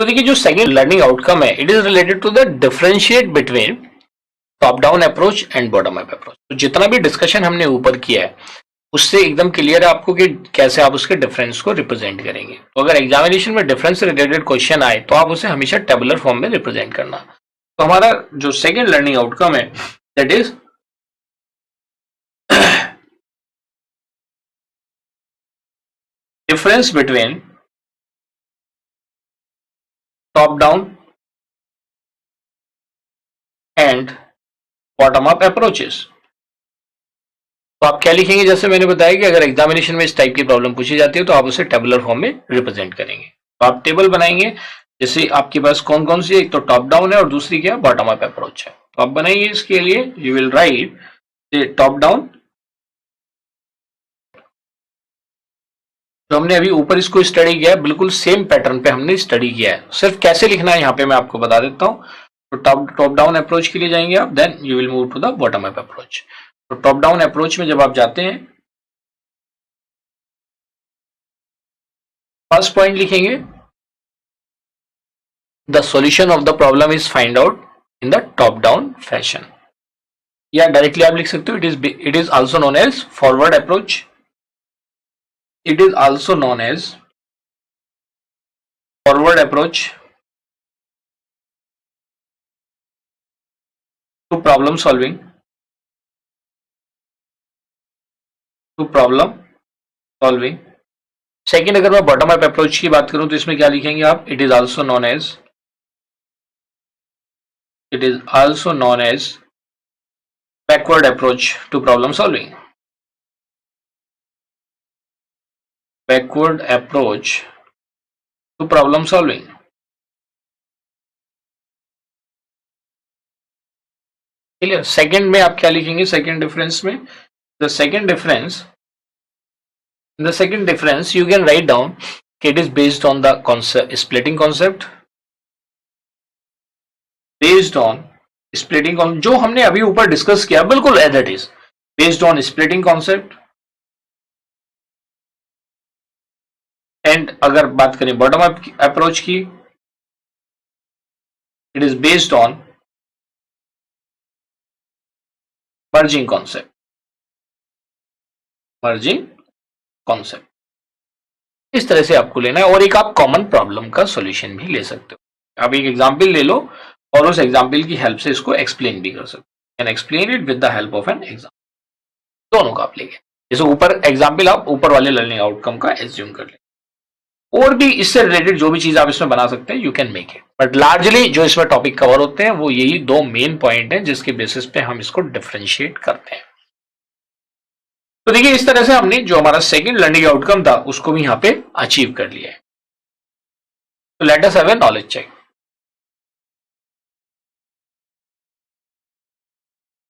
देखिए जो second learning outcome है, it is related to the differentiate between top down approach and bottom up approach. तो जितना भी डिस्कशन हमने ऊपर किया है उससे एकदम क्लियर है आपको कि कैसे आप उसके डिफरेंस को रिप्रेजेंट करेंगे। तो अगर एग्जामिनेशन में डिफरेंस रिलेटेड क्वेश्चन आए तो आप उसे हमेशा टेबुलर फॉर्म में रिप्रेजेंट करना। तो हमारा जो सेकंड लर्निंग आउटकम है that is difference between top down and bottom up approaches. तो आप क्या लिखेंगे, जैसे मैंने बताया कि अगर एग्जामिनेशन में इस टाइप की प्रॉब्लम पूछी जाती है तो आप उसे टेबुलर फॉर्म में रिप्रेजेंट करेंगे। तो आप टेबल बनाएंगे, जैसे आपके पास कौन कौन सी है, एक तो टॉप डाउन है और दूसरी क्या बॉटम अप अप्रोच है। तो आप बनाइए, इसके लिए you will write top down. तो हमने अभी ऊपर इसको स्टडी किया है, बिल्कुल सेम पैटर्न पे हमने स्टडी किया है, सिर्फ कैसे लिखना है यहाँ पे मैं आपको बता देता हूँ। तो टॉप डाउन अप्रोच के लिए जाएंगे आप, then you will move to the bottom up approach. तो टॉप डाउन अप्रोच में जब आप जाते हैं, फर्स्ट पॉइंट लिखेंगे the solution of the problem is find out in the top down fashion, या डायरेक्टली आप लिख सकते हो it is also known as forward approach. It is also known as forward approach to problem solving, to problem solving. Second, अगर मैं bottom up approach की बात करूं तो इसमें क्या लिखेंगे आप, it is also known as backward approach to problem solving, backward approach to problem solving. Clear. Second में आप क्या लिखेंगे, सेकेंड डिफरेंस में the second difference you can write down it is based on the concept splitting concept, based on splitting concept जो हमने अभी ऊपर discuss किया बिल्कुल as it is, based on splitting concept। And अगर बात करें बॉटम अप अप्रोच की, it is based on merging concept, merging concept. इस तरह से आपको लेना है, और एक आप कॉमन प्रॉब्लम का सॉल्यूशन भी ले सकते हो। आप एक एग्जांपल ले लो और उस एग्जांपल की हेल्प से इसको एक्सप्लेन भी कर सकते हो, can explain it with the help of an example. दोनों का आप लेंगे, जैसे ऊपर एग्जांपल आप ऊपर वाले लर्निंग आउटकम का एज्यूम कर लें, और भी इससे रिलेटेड जो भी चीज आप इसमें बना सकते हैं you can make it, but largely जो इसमें टॉपिक कवर होते हैं वो यही दो मेन पॉइंट हैं जिसके बेसिस पे हम इसको डिफरेंशिएट करते हैं। तो देखिए इस तरह से हमने जो हमारा सेकंड लर्निंग आउटकम था उसको भी यहां पे अचीव कर लिया है। तो let us have a knowledge check.